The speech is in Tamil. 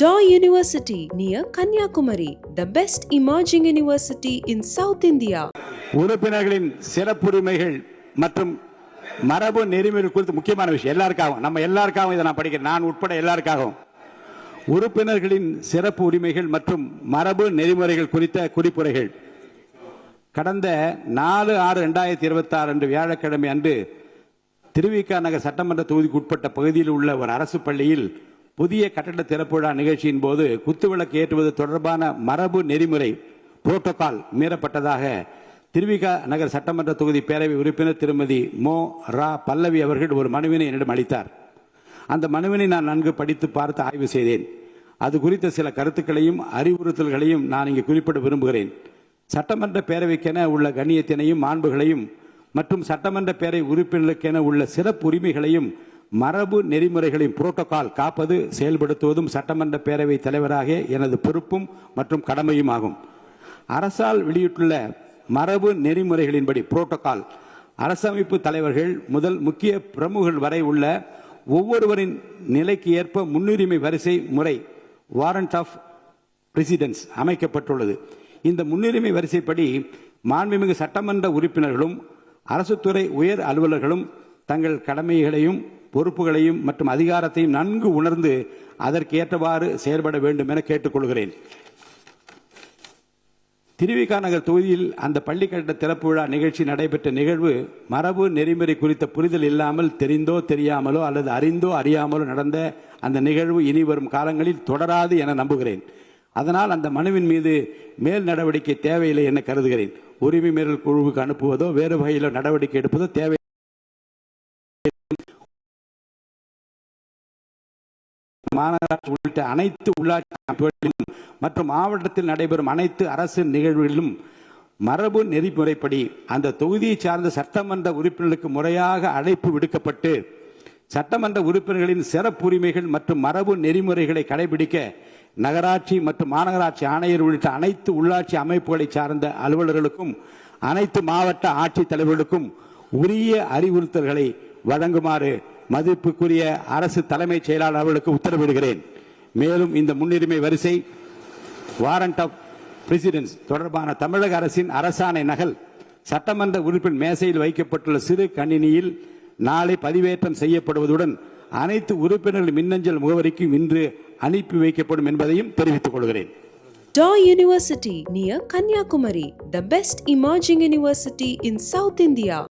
Daw University near Kanyakumari, the best emerging university in South India. உறுப்பினர்களின் சிறப்புரிமைகள் மற்றும் மரபு நெறிமுறைகள் குறித்து முக்கியமான விஷயம் எல்லாருக்காகவும் நம்ம எல்லாருக்காகவும் இதை நான் படிக்கிறேன், நான் உட்பட எல்லாருக்காகவும். உறுப்பினர்களின் சிறப்பு உரிமைகள் மற்றும் மரபு நெறிமுறைகள் குறித்த குறிப்புரைகள். கடந்த 4/6/2026 அன்று வியாழக்கிழமை அன்று திருவிக நகர் சட்டமன்ற தொகுதிக்கு உட்பட்ட பகுதியில் உள்ள ஒரு அரசு பள்ளியில் புதிய கட்டட திறப்பு விழா நிகழ்ச்சியின் போது குத்துவிளக்கு ஏற்றுவது தொடர்பான மரபு நெறிமுறை புரோட்டோகால் மீறப்பட்டதாக திருவிக நகர் சட்டமன்ற தொகுதி பேரவை உறுப்பினர் திருமதி மோ ரா பல்லவி அவர்கள் ஒரு மனுவினை என்னிடம் அளித்தார். அந்த மனுவினை நான் நன்கு படித்து பார்த்து ஆய்வு செய்தேன். அது குறித்த சில கருத்துக்களையும் அறிவுறுத்தல்களையும் நான் இங்கு குறிப்பிட விரும்புகிறேன். சட்டமன்ற பேரவைக்கென உள்ள கண்ணியத்தினையும் மாண்புகளையும் மற்றும் சட்டமன்ற பேரவை உறுப்பினர்களுக்கென உள்ள சிறப்பு உரிமைகளையும் மரபு நெறிமுறைகளையும் புரோட்டோகால் காப்பது செயல்படுத்துவதும் சட்டமன்ற பேரவை தலைவராக எனது பொறுப்பும் மற்றும் கடமையும் ஆகும். அரசால் வெளியிட்டுள்ள மரபு நெறிமுறைகளின்படி புரோட்டோகால் அரசமைப்பு தலைவர்கள் முதல் முக்கிய பிரமுகர்கள் வரை உள்ள ஒவ்வொருவரின் நிலைக்கு ஏற்ப முன்னுரிமை வரிசை முறை வாரண்ட் ஆஃப் பிரசிடென்ஸ் அமைக்கப்பட்டுள்ளது. இந்த முன்னுரிமை வரிசைப்படி மாண்புமிகு சட்டமன்ற உறுப்பினர்களும் அரசுத்துறை உயர் அலுவலர்களும் தங்கள் கடமைகளையும் பொறுப்புகளையும் மற்றும் அதிகாரத்தையும் நன்கு உணர்ந்து அதற்கு ஏற்றவாறு செயல்பட வேண்டும் என கேட்டுக்கொள்கிறேன். திருவிக நகர் தொகுதியில் அந்த பள்ளி கட்ட திறப்பு விழா நிகழ்ச்சி நடைபெற்ற நிகழ்வு மரபு நெறிமுறை குறித்த புரிதல் இல்லாமல் தெரிந்தோ தெரியாமலோ அல்லது அறிந்தோ அறியாமலோ நடந்த அந்த நிகழ்வு இனி வரும் காலங்களில் தொடராது என நம்புகிறேன். அதனால் அந்த மனுவின் மீது மேல் நடவடிக்கை தேவையில்லை என கருதுகிறேன். உரிமை மீறல் குழுவுக்கு அனுப்புவதோ வேறு வகையிலோ நடவடிக்கை எடுப்பதோ தேவை. மாநகராட்சி உள்ளிட்ட அனைத்து உள்ளாட்சி அமைப்புகளிலும் மற்றும் மாவட்டத்தில் நடைபெறும் அனைத்து அரசு நிகழ்வுகளிலும் மரபு நெறிமுறைப்படி அந்த தொகுதியை சார்ந்த சட்டமன்ற உறுப்பினர்களுக்கு முறையாக அழைப்பு விடுக்கப்பட்டு சட்டமன்ற உறுப்பினர்களின் சிறப்புரிமைகள் மற்றும் மரபு நெறிமுறைகளை கடைபிடிக்க நகராட்சி மற்றும் மாநகராட்சி ஆணையர் உள்ளிட்ட அனைத்து உள்ளாட்சி அமைப்புகளை சார்ந்த அலுவலர்களுக்கும் அனைத்து மாவட்ட ஆட்சித் தலைவர்களுக்கும் உரிய அறிவுறுத்தல்களை வழங்குமாறு மதிப்புக்குரிய அரசு தலைமைச் செயலாளர் அவர்களுக்கு உத்தரவிடுகிறேன். மேலும் இந்த முன்னுரிமை வரிசை வாரண்ட் ஆஃப் பிரசிடென்ஸ் தொடர்பான தமிழக அரசின் அரசாணை நகல் சட்டமன்ற உறுப்பினர் மேசையில் வைக்கப்பட்டுள்ள சிறு கணினியில் நாளை பதிவேற்றம் செய்யப்படுவதுடன் அனைத்து உறுப்பினர்கள் மின்னஞ்சல் முகவரிக்கும் இன்று அனுப்பி வைக்கப்படும் என்பதையும் தெரிவித்துக் கொள்கிறேன். Daw University near Kanyakumari, the best emerging university in South India.